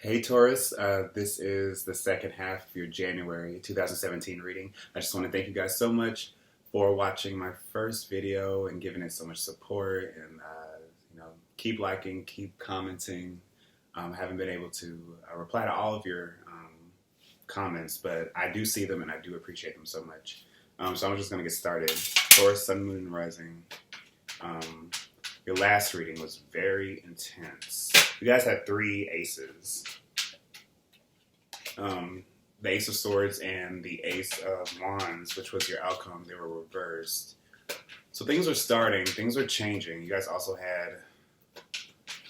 Hey Taurus, this is the second half of your January 2017 reading. I just want to thank you guys so much for watching my first video and giving it so much support and keep liking, keep commenting. I haven't been able to reply to all of your comments, but I do see them and I do appreciate them so much. So I'm just going to get started. Taurus, Sun, Moon, and Rising. Your last reading was very intense. You guys had three aces. The Ace of Swords and the Ace of Wands, which was your outcome, they were reversed. So things were starting, things were changing. You guys also had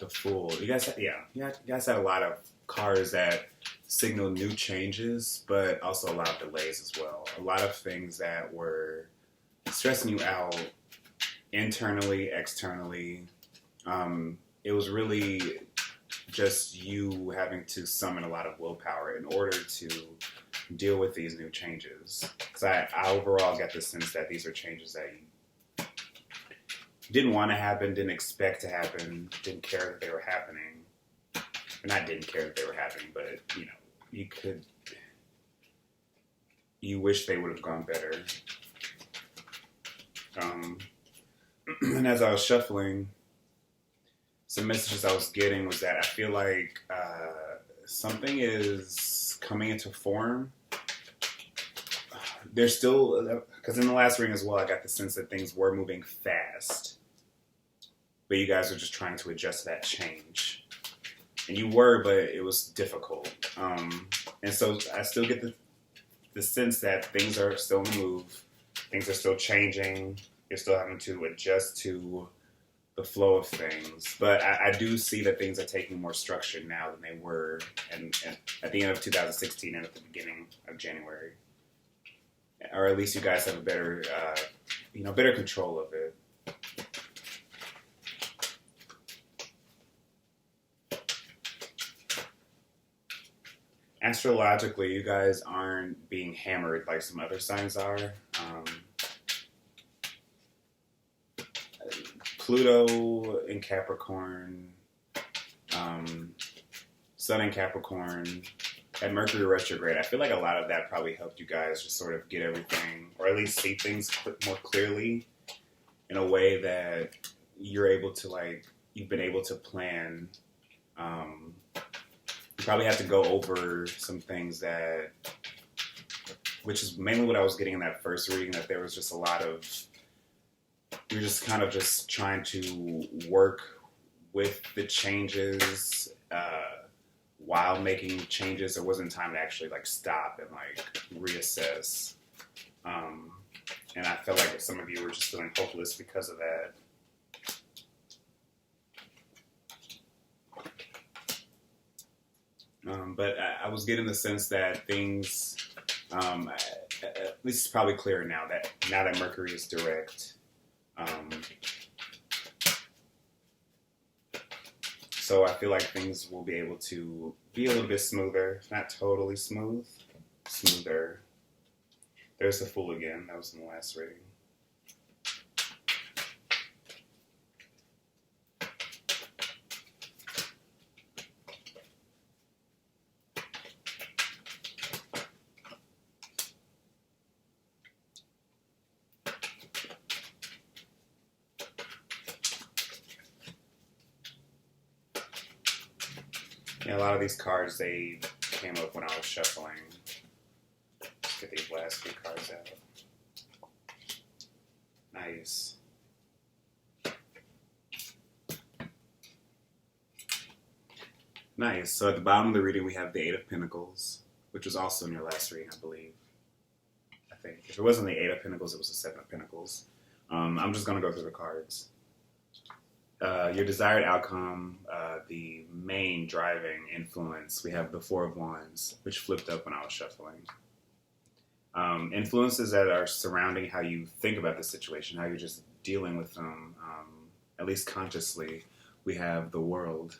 the Fool. You guys had a lot of cards that signal new changes, but also a lot of delays as well. A lot of things that were stressing you out internally, externally. It was really just you having to summon a lot of willpower in order to deal with these new changes. Because I overall get the sense that these are changes that you didn't want to happen, didn't expect to happen, didn't care that they were happening. Or not didn't care that they were happening, but you wish they would have gone better. And as I was shuffling, some messages I was getting was that I feel like something is coming into form. There's still, because in the last reading as well, I got the sense that things were moving fast, but you guys are just trying to adjust to that change. And you were, but it was difficult. And so I still get the sense that things are still in the move. Things are still changing. You're still having to adjust to the flow of things. But I do see that things are taking more structure now than they were at the end of 2016 and at the beginning of January. Or at least you guys have a better control of it. Astrologically, you guys aren't being hammered like some other signs are. Pluto in Capricorn, Sun in Capricorn, and Mercury retrograde. I feel like a lot of that probably helped you guys just sort of get everything, or at least see things more clearly in a way that you're able to, you've been able to plan. You probably have to go over some things which is mainly what I was getting in that first reading, that there was just a lot of, you're just kind of just trying to work with the changes while making changes. There wasn't time to actually stop and reassess. And I felt like some of you were just feeling hopeless because of that. But I was getting the sense that things, at least it's probably clearer now that Mercury is direct. So I feel like things will be able to be a little bit smoother. Not totally smooth, smoother. There's the Fool again. That was in the last reading. Yeah, a lot of these cards, they came up when I was shuffling. Let's get these last few cards out. Nice. Nice. So at the bottom of the reading, we have the Eight of Pentacles, which was also in your last reading, I believe. I think. If it wasn't the Eight of Pentacles, it was the Seven of Pentacles. I'm just going to go through the cards. Your desired outcome, the main driving influence, we have the Four of Wands, which flipped up when I was shuffling. Influences that are surrounding how you think about the situation, how you're just dealing with them, at least consciously. We have the World,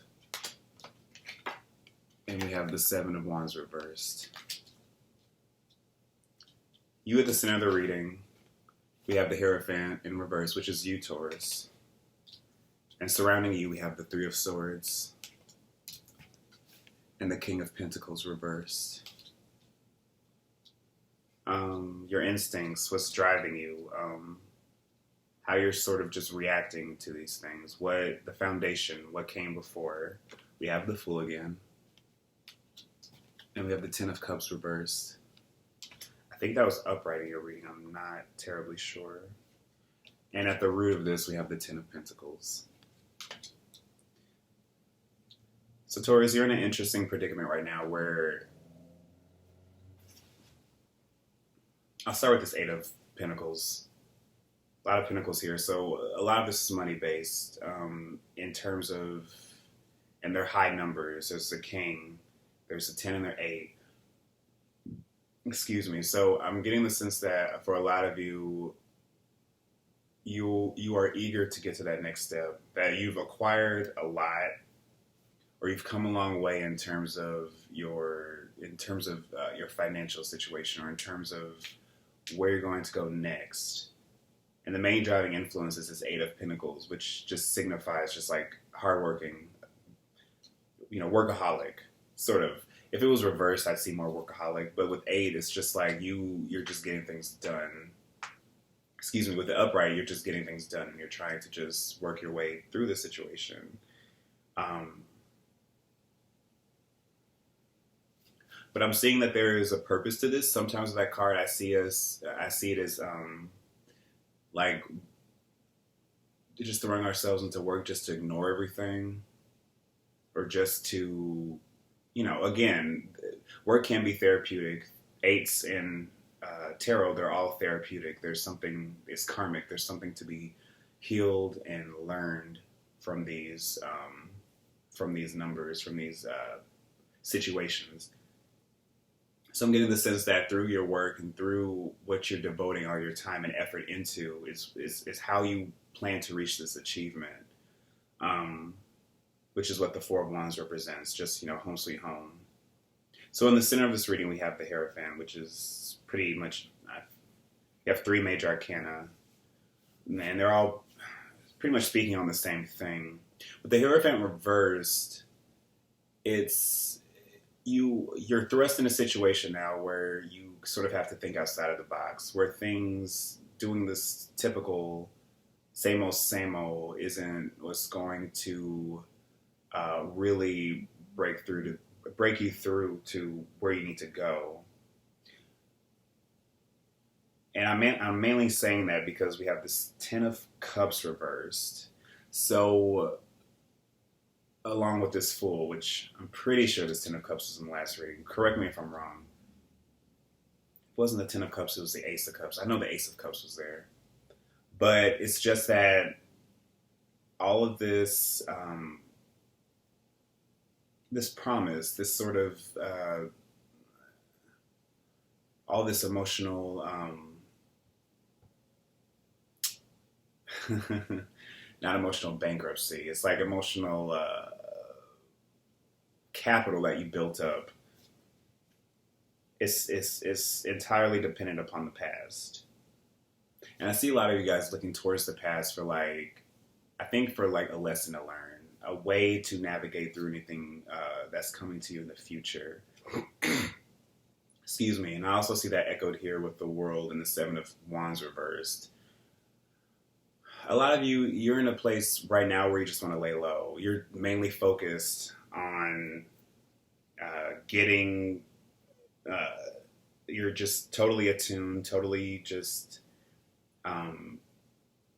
and we have the Seven of Wands reversed. You at the center of the reading, we have the Hierophant in reverse, which is you, Taurus. And surrounding you, we have the Three of Swords. and the King of Pentacles reversed. Your instincts, what's driving you, how you're sort of just reacting to these things, what the foundation, what came before. We have the Fool again, and we have the Ten of Cups reversed. I think that was upright in your reading, I'm not terribly sure. And at the root of this, we have the Ten of Pentacles. So Taurus, you're in an interesting predicament right now where, I'll start with this Eight of Pentacles. A lot of Pentacles here. So a lot of this is money-based in terms of, and they're high numbers. There's the King, there's the 10 and their 8. Excuse me. So I'm getting the sense that for a lot of you, you are eager to get to that next step, that you've acquired a lot, or you've come a long way in terms of your financial situation, or in terms of where you're going to go next. And the main driving influence is this Eight of Pentacles, which just signifies just like hardworking, workaholic, sort of. If it was reversed, I'd see more workaholic. But with 8, it's just like you're just getting things done. Excuse me, with the upright, you're just getting things done, and you're trying to just work your way through the situation. But I'm seeing that there is a purpose to this. Sometimes with that card, I see it as like just throwing ourselves into work just to ignore everything, or just to, again, work can be therapeutic. 8s in tarot, they're all therapeutic. There's something, it's karmic. There's something to be healed and learned from these numbers, from these situations. So I'm getting the sense that through your work and through what you're devoting all your time and effort into is how you plan to reach this achievement, which is what the Four of Wands represents, just, home sweet home. So in the center of this reading, we have the Hierophant, which is pretty much, you have 3 major arcana, and they're all pretty much speaking on the same thing. With the Hierophant reversed, you're thrust in a situation now where you sort of have to think outside of the box, where things, doing this typical same old isn't what's going to really break you through to where you need to go. And I'm mainly saying that because we have this 10 of Cups reversed. So along with this Fool, which I'm pretty sure this 10 of Cups was in the last reading. Correct me if I'm wrong. It wasn't the 10 of Cups, it was the Ace of Cups. I know the Ace of Cups was there. But it's just that all of this, this promise, this sort of, all this emotional, not emotional bankruptcy. It's like emotional capital that you built up. It's entirely dependent upon the past. And I see a lot of you guys looking towards the past for a lesson to learn, a way to navigate through anything that's coming to you in the future. Excuse me. And I also see that echoed here with the World and the 7 of Wands reversed. A lot of you, you're in a place right now where you just want to lay low. You're mainly focused on you're just totally attuned, totally just,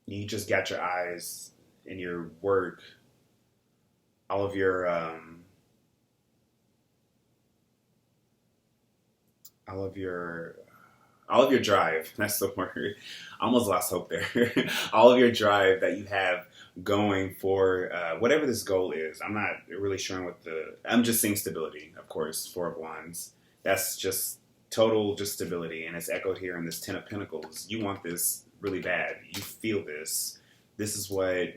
you just got your eyes in your work, all of your drive. That's the word. I almost lost hope there. All of your drive that you have going for whatever this goal is. I'm not really sure I'm just seeing stability, of course, 4 of Wands. That's just total just stability, and it's echoed here in this 10 of Pentacles. You want this really bad. You feel this. This is what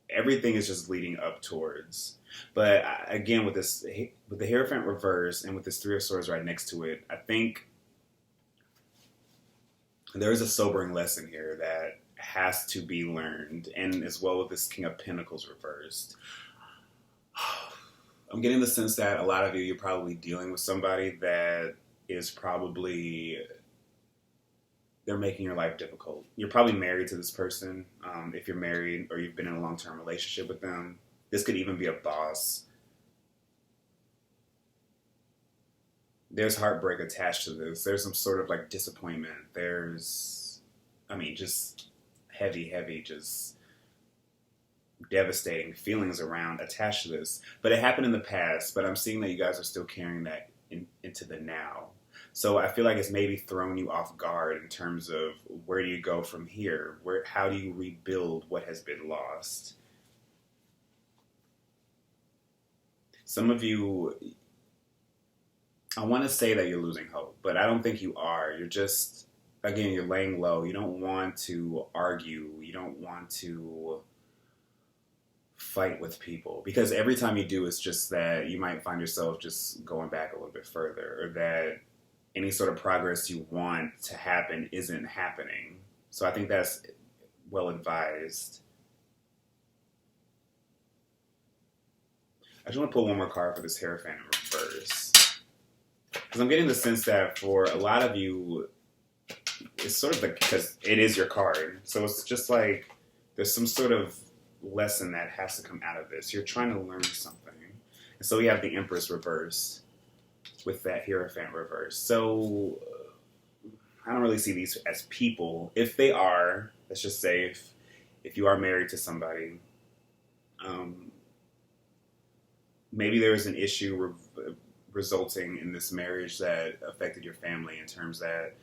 everything is just leading up towards. But again, with the Hierophant reverse and with this 3 of Swords right next to it, I think there is a sobering lesson here that has to be learned, and as well with this King of Pentacles reversed. I'm getting the sense that a lot of you're probably dealing with somebody that is probably, they're making your life difficult. You're probably married to this person. If you're married or you've been in a long-term relationship with them, this could even be a boss. There's heartbreak attached to this. There's some sort of like disappointment. There's, I mean, just heavy, just devastating feelings around attached to this. But it happened in the past, but I'm seeing that you guys are still carrying that into the now. So I feel like it's maybe thrown you off guard in terms of where do you go from here? How do you rebuild what has been lost? Some of you, I want to say that you're losing hope, but I don't think you are. You're just, again, you're laying low. You don't want to argue. You don't want to fight with people, because every time you do, it's just that you might find yourself just going back a little bit further, or that any sort of progress you want to happen isn't happening. So I think that's well advised. I just want to pull one more card for this Hierophant in reverse, because I'm getting the sense that for a lot of you, it's sort of like, because it is your card, so it's just like there's some sort of lesson that has to come out of this. You're trying to learn something. And so we have the Empress reversed with that Hierophant reverse. So I don't really see these as people. If they are, let's just say if you are married to somebody, maybe there was an issue resulting in this marriage that affected your family in terms that,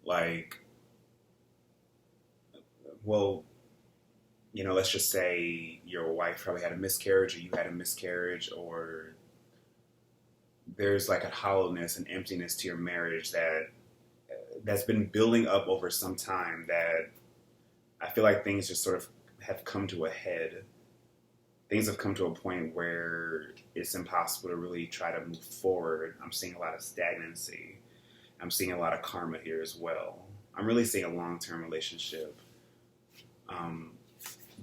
like, well, you know, let's just say your wife probably had a miscarriage, or you had a miscarriage, or there's like a hollowness and emptiness to your marriage that's been building up over some time, that I feel like things just sort of have come to a head. Things have come to a point where it's impossible to really try to move forward. I'm seeing a lot of stagnancy. I'm seeing a lot of karma here as well. I'm really seeing a long-term relationship.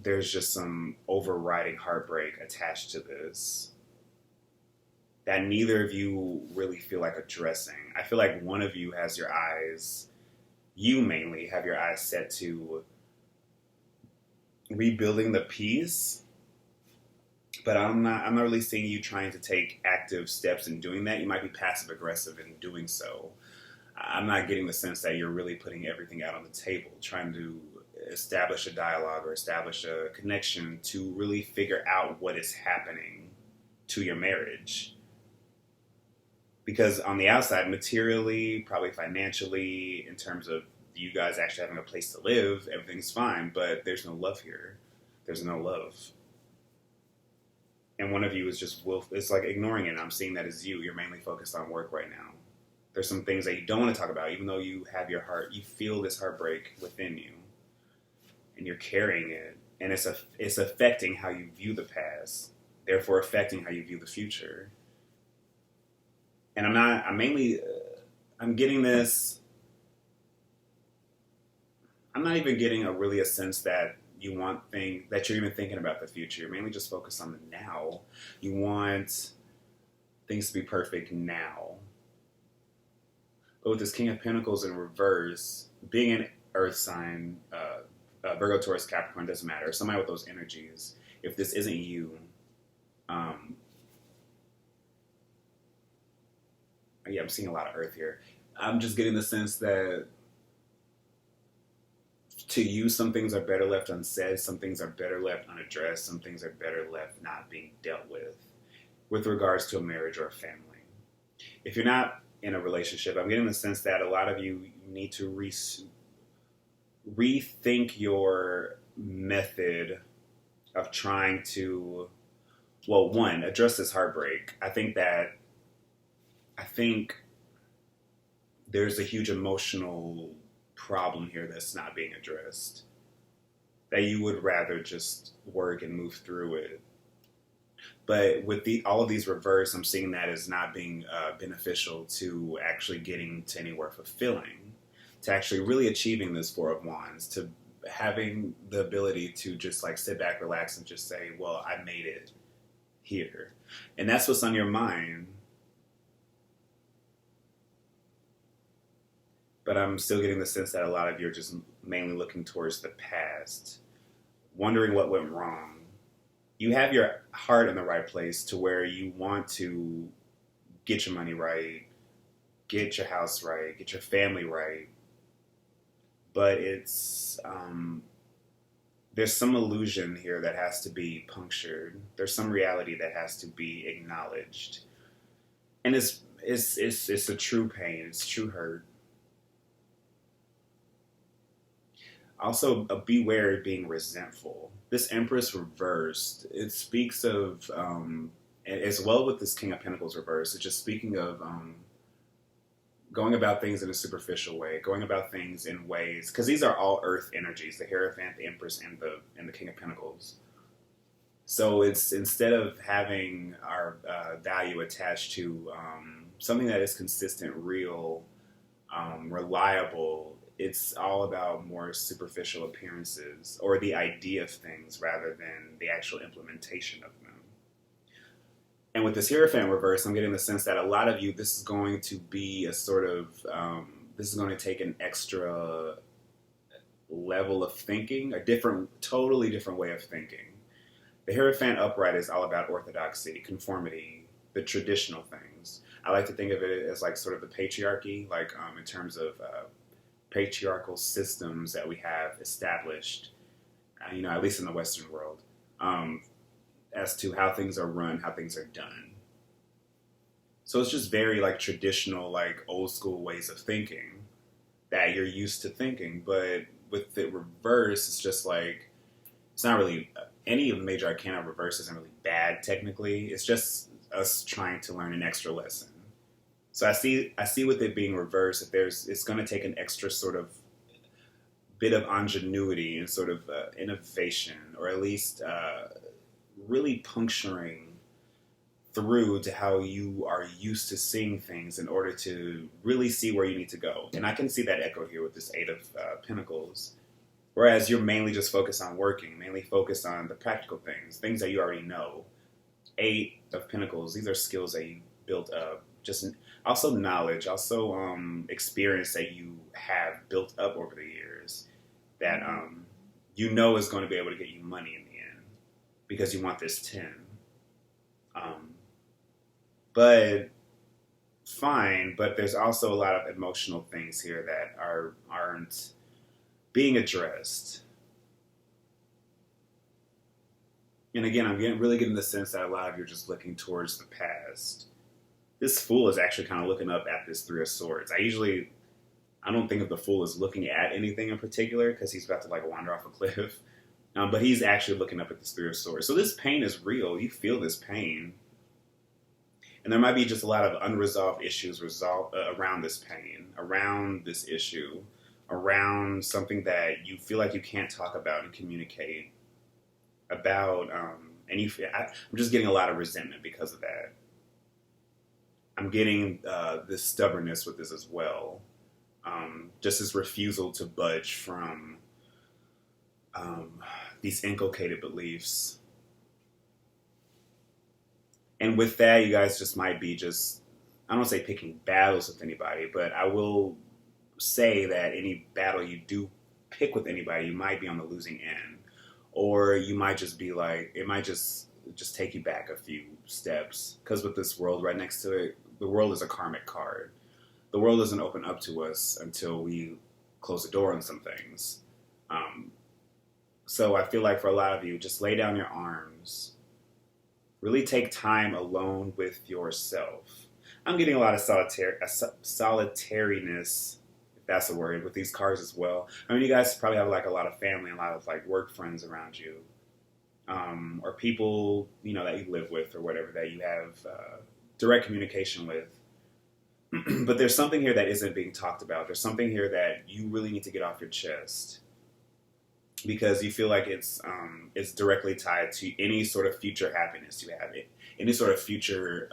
There's just some overriding heartbreak attached to this that neither of you really feel like addressing. I feel like one of you has your eyes, you mainly have your eyes set to rebuilding the peace, but I'm not really seeing you trying to take active steps in doing that. You might be passive aggressive in doing so. I'm not getting the sense that you're really putting everything out on the table, trying to establish a dialogue or establish a connection to really figure out what is happening to your marriage. Because on the outside, materially, probably financially, in terms of you guys actually having a place to live, everything's fine, but there's no love here. There's no love. And one of you is just, it's like ignoring it. I'm seeing that as you. You're mainly focused on work right now. There's some things that you don't want to talk about, even though you have your heart. You feel this heartbreak within you, and you're carrying it, and it's affecting how you view the past, therefore affecting how you view the future. And I'm getting this, I'm not even getting a sense that you want that you're even thinking about the future. You're mainly just focused on the now. You want things to be perfect now. But with this King of Pentacles in reverse, being an earth sign, Virgo, Taurus, Capricorn, doesn't matter. Somebody with those energies, if this isn't you, I'm seeing a lot of earth here. I'm just getting the sense that to you, some things are better left unsaid, some things are better left unaddressed, some things are better left not being dealt with regards to a marriage or a family. If you're not in a relationship, I'm getting the sense that a lot of you need to rethink your method of trying to, well, one, address this heartbreak. I think there's a huge emotional problem here that's not being addressed, that you would rather just work and move through it. But with all of these reverse, I'm seeing that as not being beneficial to actually getting to anywhere fulfilling, to actually really achieving this Four of Wands, to having the ability to just like sit back, relax, and just say, well, I made it here. And that's what's on your mind. But I'm still getting the sense that a lot of you are just mainly looking towards the past, wondering what went wrong. You have your heart in the right place to where you want to get your money right, get your house right, get your family right. But it's, there's some illusion here that has to be punctured. There's some reality that has to be acknowledged. And it's a true pain, it's true hurt. Also, beware of being resentful. This Empress reversed, it speaks of, as well with this King of Pentacles reversed, it's just speaking of going about things in a superficial way, going about things in ways, because these are all earth energies, the Hierophant, the Empress, and the King of Pentacles. So it's, instead of having our value attached to something that is consistent, real, reliable, it's all about more superficial appearances or the idea of things rather than the actual implementation of them. And with this Hierophant reverse, I'm getting the sense that a lot of you, this is going to be a sort of, this is going to take an extra level of thinking, totally different way of thinking. The Hierophant upright is all about orthodoxy, conformity, the traditional things. I like to think of it as like sort of the patriarchy, like in terms of patriarchal systems that we have established, at least in the Western world, as to how things are run, how things are done. So it's just very like traditional, like old school ways of thinking that you're used to thinking. But with the reverse, it's just like, it's not really, any of the major arcana reverse isn't really bad technically. It's just us trying to learn an extra lesson. So I see with it being reversed, that it's going to take an extra sort of bit of ingenuity and sort of innovation, or at least really puncturing through to how you are used to seeing things in order to really see where you need to go. And I can see that echoed here with this Eight of Pentacles. Whereas you're mainly just focused on working, mainly focused on the practical things that you already know. Eight of Pentacles, these are skills that you built up. Just also knowledge, also experience that you have built up over the years that is going to be able to get you money in the end because you want this 10. But fine, but there's also a lot of emotional things here that aren't being addressed. And again, I'm really getting the sense that a lot of you are just looking towards the past. This Fool is actually kind of looking up at this Three of Swords. I don't think of the Fool as looking at anything in particular because he's about to like wander off a cliff. But he's actually looking up at this Three of Swords. So this pain is real. You feel this pain. And there might be just a lot of unresolved issues around this pain, around this issue, around something that you feel like you can't talk about and communicate about. I'm just getting a lot of resentment because of that. I'm getting this stubbornness with this as well. Just this refusal to budge from these inculcated beliefs. And with that, you guys just might be I don't want to say picking battles with anybody, but I will say that any battle you do pick with anybody, you might be on the losing end. Or you might just be like, it might just take you back a few steps. Because with this world right next to it, the world is a karmic card. The world doesn't open up to us until we close the door on some things. So I feel like for a lot of you, just lay down your arms. Really take time alone with yourself. I'm getting a lot of solitariness, if that's a word, with these cards as well. I mean, you guys probably have like a lot of family, a lot of like work friends around you. Or people, that you live with or whatever that you have direct communication with. But there's something here that isn't being talked about. There's something here that you really need to get off your chest because you feel like it's directly tied to any sort of future happiness you have, any sort of future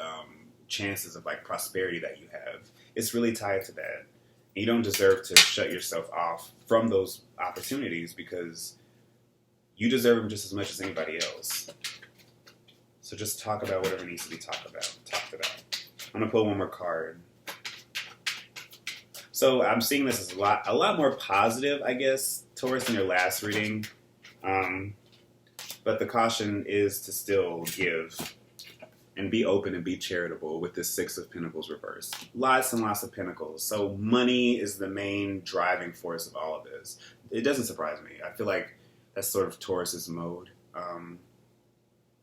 chances of like prosperity that you have. It's really tied to that. And you don't deserve to shut yourself off from those opportunities because you deserve them just as much as anybody else. So just talk about whatever needs to be talked about. I'm gonna pull one more card. So I'm seeing this as a lot more positive, I guess, Taurus, than your last reading. But the caution is to still give and be open and be charitable with this Six of Pentacles reversed. Lots and lots of pentacles. So money is the main driving force of all of this. It doesn't surprise me. I feel like that's sort of Taurus's mode,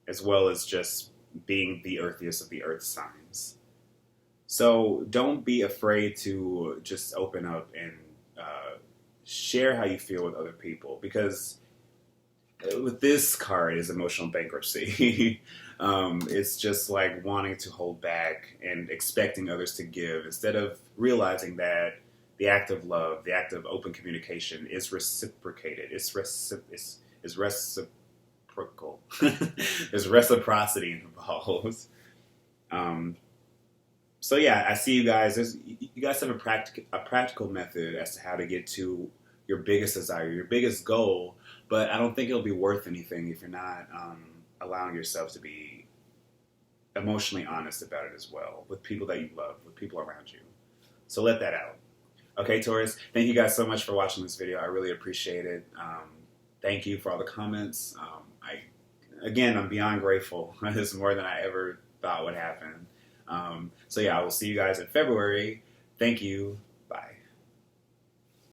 as well as just being the earthiest of the earth signs. So don't be afraid to just open up and share how you feel with other people, because with this card is emotional bankruptcy. It's just like wanting to hold back and expecting others to give, instead of realizing that the act of love, the act of open communication is reciprocated. It's reciprocal. There's reciprocity involved. So yeah, I see you guys. You guys have a practical method as to how to get to your biggest desire, your biggest goal. But I don't think it'll be worth anything if you're not allowing yourself to be emotionally honest about it as well, with people that you love, with people around you. So let that out. Okay, Taurus, thank you guys so much for watching this video. I really appreciate it. Thank you for all the comments. I'm beyond grateful. This is more than I ever thought would happen. So yeah, I will see you guys in February. Thank you.